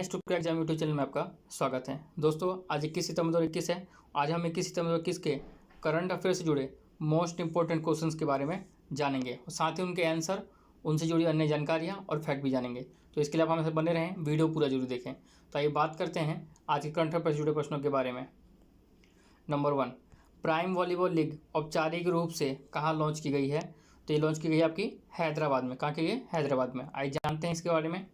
Science to crack exam YouTube channel में आपका स्वागत है। दोस्तों आज 21 सितंबर 2021 है। आज हम 21 सितंबर 2021 के करंट अफेयर से जुड़े मोस्ट इंपॉर्टेंट क्वेश्चंस के बारे में जानेंगे और साथ ही उनके आंसर, उनसे जुड़ी अन्य जानकारियां और फैक्ट भी जानेंगे। तो इसके लिए आप हमें बने रहें, वीडियो पूरा जरूर देखें। तो आइए बात करते हैं आज के करंट अफेयर से जुड़े प्रश्नों के बारे में। नंबर 1, प्राइम वॉलीबॉल लीग औपचारिक रूप से कहाँ लॉन्च की गई है? तो ये लॉन्च की गई है आपकी हैदराबाद में। कहाँ की गई? हैदराबाद में। आइए जानते हैं इसके बारे में।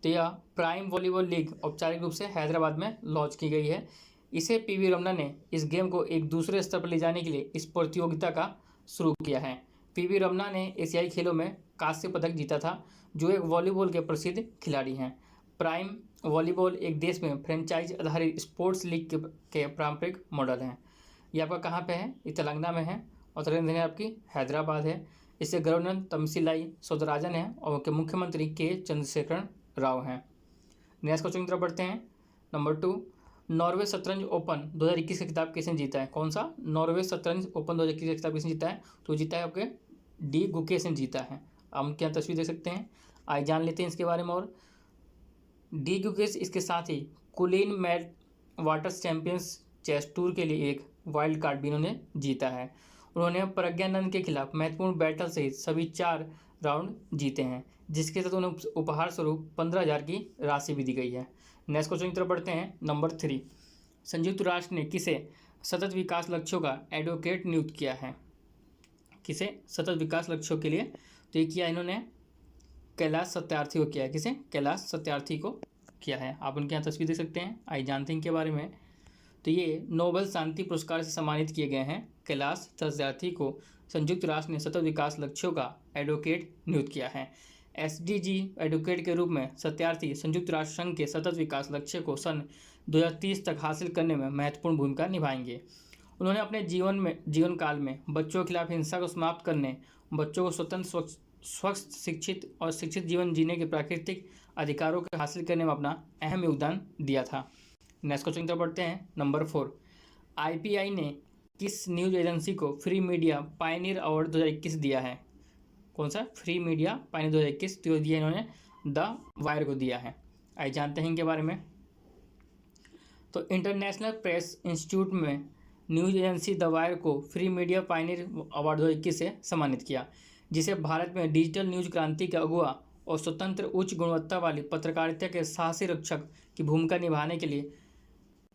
तो यह प्राइम वॉलीबॉल लीग औपचारिक रूप से हैदराबाद में लॉन्च की गई है। इसे पीवी रमना ने इस गेम को एक दूसरे स्तर पर ले जाने के लिए इस प्रतियोगिता का शुरू किया है। पीवी रमना ने एशियाई खेलों में कांस्य पदक जीता था, जो एक वॉलीबॉल के प्रसिद्ध खिलाड़ी हैं। प्राइम वॉलीबॉल एक देश में फ्रेंचाइज आधारित स्पोर्ट्स लीग के पारंपरिक मॉडल हैं। ये आपका कहाँ पे है? ये तेलंगाना में है और राजधानी आपकी हैदराबाद है। इससे गवर्नर तमिसिलाई सौंदरराजन है और उनके मुख्यमंत्री के चंद्रशेखर राव हैं। नेक्स्ट क्वेश्चन की तरफ बढ़ते हैं। नंबर 2, नॉर्वे शतरंज ओपन 2021 का खिताब किसने जीता है? कौन सा? नॉर्वे शतरंज ओपन 2021 का खिताब किसने जीता है? तो जीता है आपके डी गुकेश ने जीता है। आप उनके यहाँ तस्वीर देख सकते हैं। आइए जान लेते हैं इसके बारे में। और डी गुकेश इसके साथ ही कुलीन मैट वाटर्स चैंपियंस चेस टूर के लिए एक वाइल्ड कार्ड भी इन्होंने जीता है। उन्होंने प्रज्ञानंद के खिलाफ महत्वपूर्ण बैटल सहित सभी 4 राउंड जीते हैं, जिसके साथ उन्हें उपहार स्वरूप 15,000 की राशि भी दी गई है। नेक्स्ट क्वेश्चन की तरफ बढ़ते हैं। नंबर 3, संयुक्त राष्ट्र ने किसे सतत विकास लक्ष्यों का एडवोकेट नियुक्त किया है? किसे सतत विकास लक्ष्यों के लिए? तो ये किया इन्होंने कैलाश सत्यार्थी को किया है। किसे? कैलाश सत्यार्थी को किया है। आप उनके यहाँ तस्वीर देख सकते हैं। आइए जानते हैं इनके बारे में। तो ये नोबेल शांति पुरस्कार से सम्मानित किए गए हैं। कैलाश सत्यार्थी को संयुक्त राष्ट्र ने सतत विकास लक्ष्यों का एडवोकेट नियुक्त किया है। एसडीजी एडवोकेट के रूप में सत्यार्थी संयुक्त राष्ट्र संघ के सतत विकास लक्ष्य को सन 2030 तक हासिल करने में महत्वपूर्ण भूमिका निभाएंगे। उन्होंने अपने जीवन काल में बच्चों के खिलाफ हिंसा को समाप्त करने, बच्चों को स्वतंत्र, स्वस्थ, शिक्षित और शिक्षित जीवन जीने के प्राकृतिक अधिकारों को हासिल करने में अपना अहम योगदान दिया था। नेक्स्ट क्वेश्चन की तरफ बढ़ते हैं। नंबर 4, आईपीआई ने किस न्यूज एजेंसी को फ्री मीडिया पायनियर अवार्ड 2021 दिया है? कौन सा? फ्री मीडिया पायनियर 2021 तो दिया इन्होंने द वायर को दिया है। आइए जानते हैं इनके बारे में। तो इंटरनेशनल प्रेस इंस्टीट्यूट में न्यूज एजेंसी द वायर को फ्री मीडिया पायनियर अवार्ड 2021 से सम्मानित किया, जिसे भारत में डिजिटल न्यूज क्रांति के अगुआ और स्वतंत्र उच्च गुणवत्ता वाली पत्रकारिता के साहसी रक्षक की भूमिका निभाने के लिए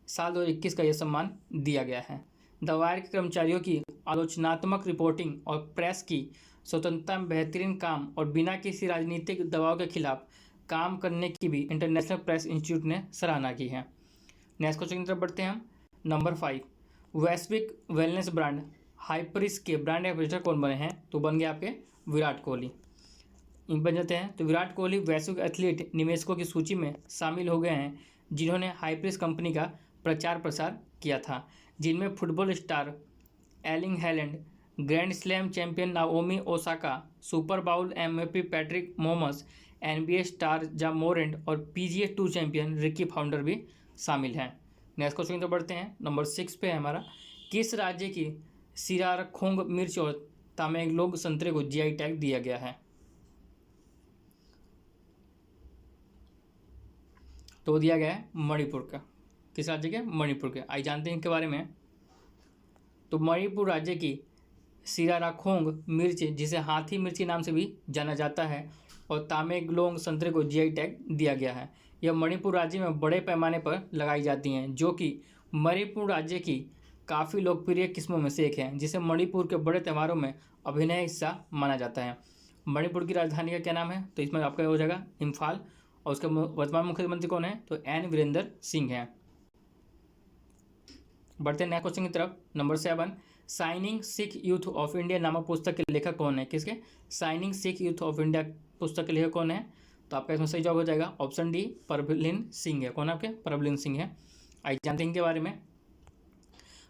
साल 2021 का यह सम्मान दिया गया है। द वायर के कर्मचारियों की आलोचनात्मक रिपोर्टिंग और प्रेस की स्वतंत्रता में बेहतरीन काम और बिना किसी राजनीतिक दबाव के खिलाफ काम करने की भी इंटरनेशनल प्रेस इंस्टीट्यूट ने सराहना की है। नेक्स्ट क्वेश्चन की तरफ बढ़ते हैं हम। नंबर 5, वैश्विक वेलनेस ब्रांड हाइपरिस के ब्रांड एम्बेसडर कौन बने हैं? तो बन गए आपके विराट कोहली। इन बन जाते हैं। तो विराट कोहली वैश्विक एथलीट निवेशकों की सूची में शामिल हो गए हैं, जिन्होंने हाइपरिस कंपनी का प्रचार प्रसार किया था, जिनमें football star Erling Haaland, grand slam champion Naomi Osaka, super bowl MVP Patrick Mahomes, NBA star Ja Morant और PGA tour champion Rickie Fowler भी शामिल हैं। नेक्स्ट क्वेश्चन तो बढ़ते हैं। नंबर 6 पे है हमारा, किस राज्य की सिरारखोंग मिर्च और तामेंगलोंग संतरे को जीआई टैग दिया गया है? तो दिया गया है मणिपुर का। किस राज्य के? मणिपुर के। आइए जानते हैं इनके बारे में। तो मणिपुर राज्य की सिराराखोंग मिर्च, जिसे हाथी मिर्च के नाम से भी जाना जाता है, और तामेंगलोंग संतरे को जीआई टैग दिया गया है। यह मणिपुर राज्य में बड़े पैमाने पर लगाई जाती हैं, जो कि मणिपुर राज्य की काफ़ी लोकप्रिय किस्मों में से एक है, जिसे मणिपुर के बड़े त्यौहारों में अभिनय हिस्सा माना जाता है। मणिपुर की राजधानी का क्या नाम है? तो इसमें आपका हो जाएगा इम्फाल, और उसके वर्तमान मुख्यमंत्री कौन है? तो एन वीरेंद्र सिंह हैं। बढ़ते हैं नेक्स्ट क्वेश्चन की तरफ। Number 7, signing Sikh youth of India नामक पुस्तक के लेखक कौन है? किसके? Signing Sikh youth of India पुस्तक के लेखक कौन है? तो आपका इसमें सही जवाब हो जाएगा ऑप्शन डी, प्रभलिन सिंह है। कौन है आपके? प्रभलिन सिंह है। आइए जानते हैं इनके बारे में।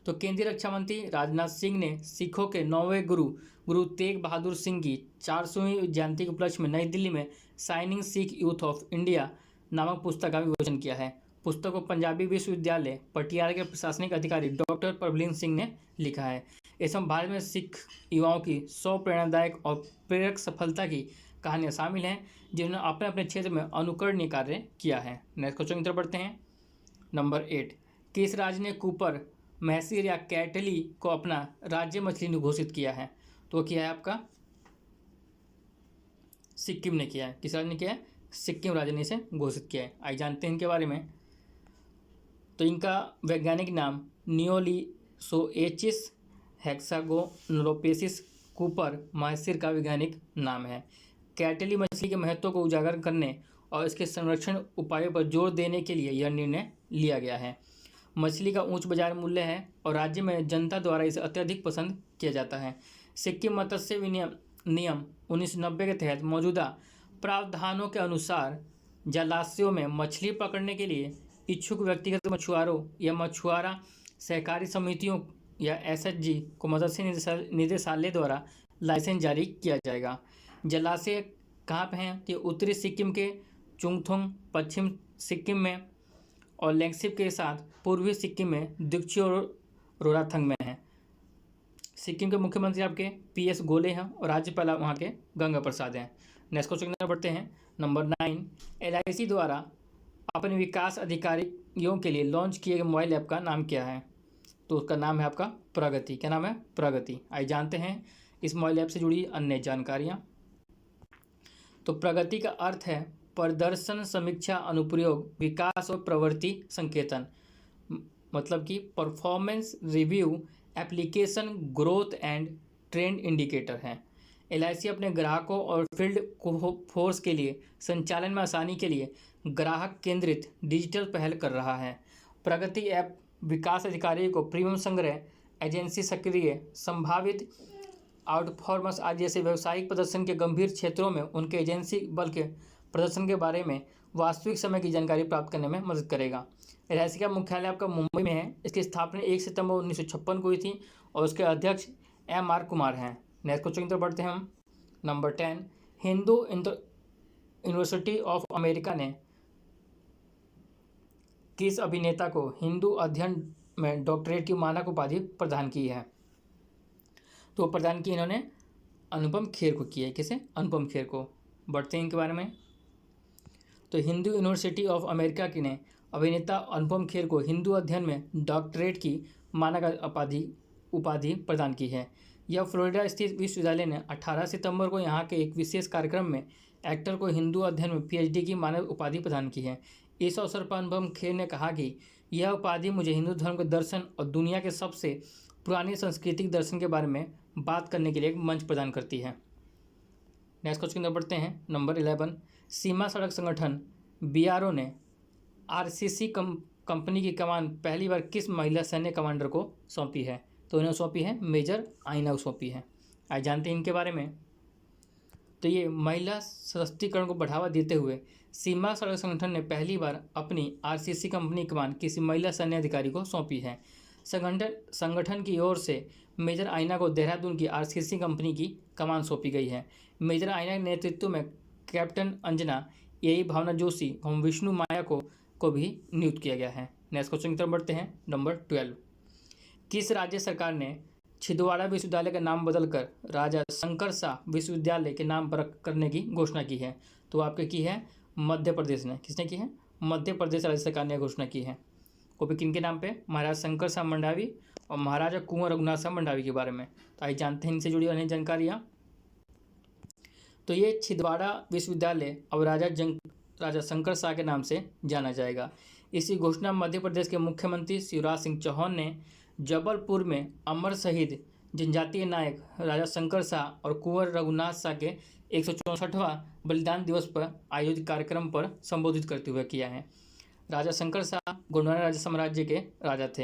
तो केंद्रीय रक्षा मंत्री राजनाथ सिंह ने सिखों के 9वें गुरु तेग बहादुर सिंह की 400वीं जयंती के उपलक्ष्य में नई दिल्ली में signing Sikh youth of India नामक पुस्तक का विमोचन किया है। पुस्तक को पंजाबी विश्वविद्यालय पटियाला के प्रशासनिक अधिकारी डॉक्टर प्रभलिन सिंह ने लिखा है। इसमें भारत में सिख युवाओं की 100 प्रेरणादायक और प्रेरक सफलता की कहानियाँ शामिल हैं जिन्होंने अपने अपने क्षेत्र में अनुकरणीय कार्य किया है। नेक्स्ट क्वेश्चन की तरफ बढ़ते हैं। नंबर 8, किस राज्य ने कूपर, महसीर या कैटली को अपना राज्य मछली घोषित किया है? तो किया है आपका सिक्किम ने किया है। किस राज्य ने किया है? सिक्किम राज्य ने इसे घोषित किया है। आइए जानते हैं इनके बारे में। तो इनका वैज्ञानिक नाम नियोलिसोएचिस हेक्सागोनलोपेसिस कूपर महसीर का वैज्ञानिक नाम है। कैटली मछली के महत्व को उजागर करने और इसके संरक्षण उपायों पर जोर देने के लिए यह निर्णय लिया गया है। मछली का उच्च बाजार मूल्य है और राज्य में जनता द्वारा इसे अत्यधिक पसंद किया जाता है। सिक्किम मत्स्य विनियम नियम 1990 के तहत मौजूदा प्रावधानों के अनुसार जलाशयों में मछली पकड़ने के लिए इच्छुक व्यक्तिगत मछुआरों या मछुआरा सहकारी समितियों या एसएचजी को मत्स्य निदेशालय द्वारा लाइसेंस जारी किया जाएगा। जलाशय कहाँ पे हैं? तो उत्तरी सिक्किम के चुंगथोंग, पश्चिम सिक्किम में और लेंगसिप के साथ पूर्वी सिक्किम में दिक्चो और रोराथंग में है। सिक्किम के मुख्यमंत्री आपके पीएस गोले हैं और राज्यपाल वहाँ के गंगा प्रसाद हैं। नेक्स्ट क्वेश्चन की बढ़ते हैं। नंबर 9, एलआईसी द्वारा अपने विकास अधिकारियों के लिए लॉन्च किए गए मोबाइल ऐप का नाम क्या है? तो उसका नाम है आपका प्रगति। क्या नाम है? प्रगति। आइए जानते हैं इस मोबाइल ऐप से जुड़ी अन्य जानकारियाँ। तो प्रगति का अर्थ है प्रदर्शन समीक्षा अनुप्रयोग विकास और प्रवृत्ति संकेतन, मतलब कि performance review application growth and trend indicator है। एलआईसी अपने ग्राहकों और फील्ड फोर्स के लिए संचालन में आसानी के लिए ग्राहक केंद्रित डिजिटल पहल कर रहा है। प्रगति ऐप विकास अधिकारी को प्रीमियम संग्रह, एजेंसी सक्रिय, संभावित आउटफॉर्मर्स आदि जैसे व्यावसायिक प्रदर्शन के गंभीर क्षेत्रों में उनके एजेंसी बल के प्रदर्शन के बारे में वास्तविक समय की जानकारी प्राप्त करने में मदद करेगा। एलआईसी का मुख्यालय आपका मुंबई में है। इसकी स्थापना 1 सितंबर 1956 को हुई थी और उसके अध्यक्ष MR कुमार हैं। नेक्स्ट क्वेश्चन की तरफ बढ़ते हैं हम। Number 10, Hindu university of America ने किस अभिनेता को हिंदू अध्ययन में डॉक्टरेट की मानक उपाधि प्रदान की है? तो प्रदान की इन्होंने अनुपम खेर को किया है। किसे? अनुपम खेर को। बढ़ते हैं इनके बारे में। तो हिंदू यूनिवर्सिटी ऑफ अमेरिका की ने अभिनेता अनुपम खेर को हिंदू अध्ययन में डॉक्टरेट की मानक उपाधि प्रदान की है। यह फ्लोरिडा स्थित विश्वविद्यालय ने 18 सितंबर को यहाँ के एक विशेष कार्यक्रम में एक्टर को हिंदू अध्ययन में PhD की मानक उपाधि प्रदान की है। इस अवसर पर अनुपम खेर ने कहा कि यह उपाधि मुझे हिंदू धर्म के दर्शन और दुनिया के सबसे पुरानी सांस्कृतिक दर्शन के बारे में बात करने के लिए एक मंच प्रदान करती है। नेक्स्ट क्वेश्चन की तरफ बढ़ते हैं। नंबर 11, सीमा सड़क संगठन BRO ने RCC कंपनी की कमान पहली बार किस महिला सैन्य कमांडर को सौंपी है? तो इन्हें सौंपी है मेजर आइना को सौंपी है। आज जानते हैं इनके बारे में। तो ये महिला सशक्तिकरण को बढ़ावा देते हुए सीमा सड़क संगठन ने पहली बार अपनी RCC कंपनी की कमान किसी महिला सैन्य अधिकारी को सौंपी है। संगठन की ओर से मेजर आइना को देहरादून की RCC कंपनी की कमान सौंपी गई है। मेजर आइना के नेतृत्व में कैप्टन अंजना, यही भावना जोशी और विष्णु माया को भी नियुक्त किया गया है। नेक्स्ट क्वेश्चन की तरफ बढ़ते हैं। नंबर 12, किस राज्य सरकार ने छिंदवाड़ा विश्वविद्यालय का नाम बदलकर राजा शंकर शाह विश्वविद्यालय के नाम पर करने की घोषणा की है? तो आपके की है मध्य प्रदेश ने। किसने की है? मध्य प्रदेश राज्य सरकार ने घोषणा की है। वो भी किनके नाम पे? महाराजा शंकर शाह मंडावी और महाराजा कुंवर रघुनाथ शाह मंडावी के बारे में। तो आइए जानते हैं इनसे जुड़ी अन्य जानकारियाँ। तो ये छिंदवाड़ा विश्वविद्यालय अब राजा शंकर शाह के नाम से जाना जाएगा। इसी घोषणा मध्य प्रदेश के मुख्यमंत्री शिवराज सिंह चौहान ने जबलपुर में अमर शहीद जनजातीय नायक राजा शंकर शाह और कुंवर रघुनाथ शाह के 164वां बलिदान दिवस पर आयोजित कार्यक्रम पर संबोधित करते हुए किया है। राजा शंकर शाह गोंडवाना राज्य साम्राज्य के राजा थे।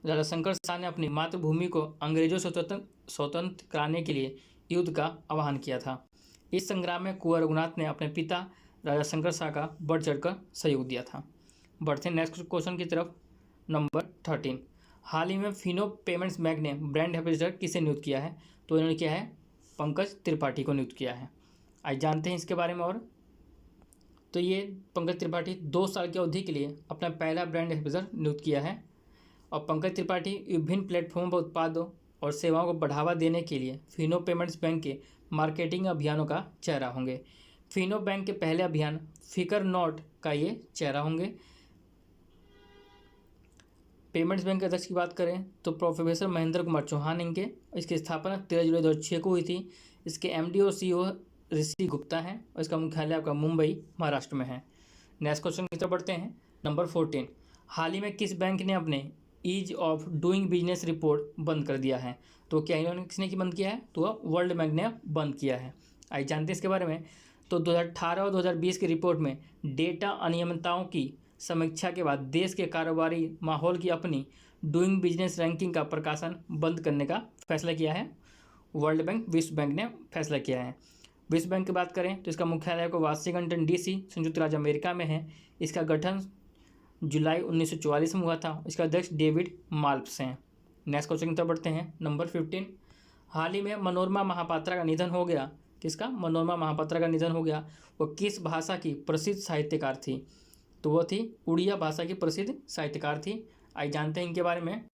राजा शंकर शाह ने अपनी मातृभूमि को अंग्रेजों से स्वतंत्र कराने के लिए युद्ध का आह्वान किया था। इस संग्राम में कुंवर रघुनाथ ने अपने पिता राजा शंकर शाह का बढ़ चढ़कर सहयोग दिया था। बढ़ते हैं नेक्स्ट क्वेश्चन की तरफ। नंबर 13, हाल ही में फिनो पेमेंट्स बैंक ने ब्रांड एम्बेसडर किसे नियुक्त किया है? तो इन्होंने किया है पंकज त्रिपाठी को नियुक्त किया है। आज जानते हैं इसके बारे में। और तो ये पंकज त्रिपाठी 2 साल की अवधि के लिए अपना पहला ब्रांड एम्बेसडर नियुक्त किया है। और पंकज त्रिपाठी विभिन्न प्लेटफॉर्म पर उत्पादों और सेवाओं को बढ़ावा देने के लिए फिनो पेमेंट्स बैंक के मार्केटिंग अभियानों का चेहरा होंगे। फिनो बैंक के पहले अभियान फिकर नॉट का ये चेहरा होंगे। पेमेंट्स बैंक के अध्यक्ष की बात करें तो प्रोफेसर महेंद्र कुमार चौहान इनके, इसकी स्थापना 13 जुलाई 2006 को हुई थी। इसके MD और CEO ऋषि गुप्ता हैं और इसका मुख्यालय आपका मुंबई महाराष्ट्र में है। नेक्स्ट क्वेश्चन की तरफ बढ़ते हैं। नंबर 14, हाल ही में किस बैंक ने अपने ease of doing business report बंद कर दिया है? तो क्या इन्होंने किसने की बंद किया है? तो वर्ल्ड बैंक ने बंद किया है। आइए जानते हैं इसके बारे में। तो 2018 और 2020 की रिपोर्ट में डेटा अनियमितताओं की समीक्षा के बाद देश के कारोबारी माहौल की अपनी डूइंग बिजनेस रैंकिंग का प्रकाशन बंद करने का फैसला किया है वर्ल्ड बैंक, विश्व बैंक ने फैसला किया है। विश्व बैंक की बात करें तो इसका मुख्यालय को वाशिंगटन DC संयुक्त राज्य अमेरिका में है। इसका गठन जुलाई 1944 में हुआ था। इसका अध्यक्ष डेविड माल्प्स हैं। नेक्स्ट क्वेश्चन की तरफ बढ़ते हैं। नंबर 15, हाल ही में मनोरमा महापात्रा का निधन हो गया। किसका? मनोरमा महापात्रा का निधन हो गया। वो किस भाषा की प्रसिद्ध साहित्यकार थी? तो वो थी उड़िया भाषा की प्रसिद्ध साहित्यकार थी। आइए जानते हैं इनके बारे में।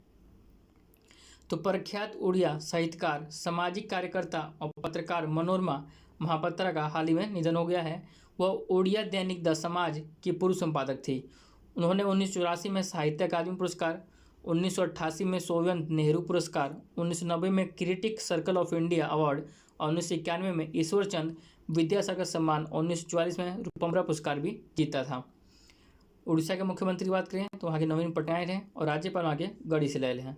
तो प्रख्यात उड़िया साहित्यकार, सामाजिक कार्यकर्ता और पत्रकार मनोरमा महापात्रा का हाल ही में निधन हो गया है। वह उड़िया दैनिक द समाज की पूर्व संपादक थी। उन्होंने 1984 में साहित्य अकादमी पुरस्कार, 1988 में सोवियत नेहरू पुरस्कार, 1990 में critic circle of India award और 1991 में ईश्वरचंद विद्यासागर सम्मान और 1944 में रूपम्बरा पुरस्कार भी जीता था। उड़ीसा के मुख्यमंत्री की बात करें तो वहाँ के नवीन पटनायक हैं और राज्यपाल वहाँ के गणेशी लाल हैं।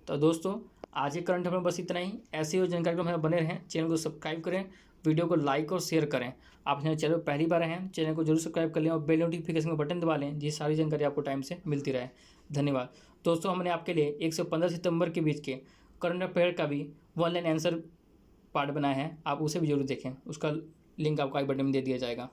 तो दोस्तों आज के करंट अफेयर में बस इतना ही। ऐसी और जानकारी को हमें बने रहें। चैनल को सब्सक्राइब करें, वीडियो को लाइक और शेयर करें। आप हमारे चैनल पर पहली बार हैं, चैनल को जरूर सब्सक्राइब कर लें और बेल नोटिफिकेशन का बटन दबा लें, जिससे सारी जानकारी आपको टाइम से मिलती रहे। धन्यवाद दोस्तों। हमने आपके लिए 1 से 15 सितंबर के बीच के करंट अफेयर का भी 1 लाइन आंसर पार्ट बनाया है, आप उसे भी जरूर देखें। उसका लिंक आपको आई बटन में दे दिया जाएगा।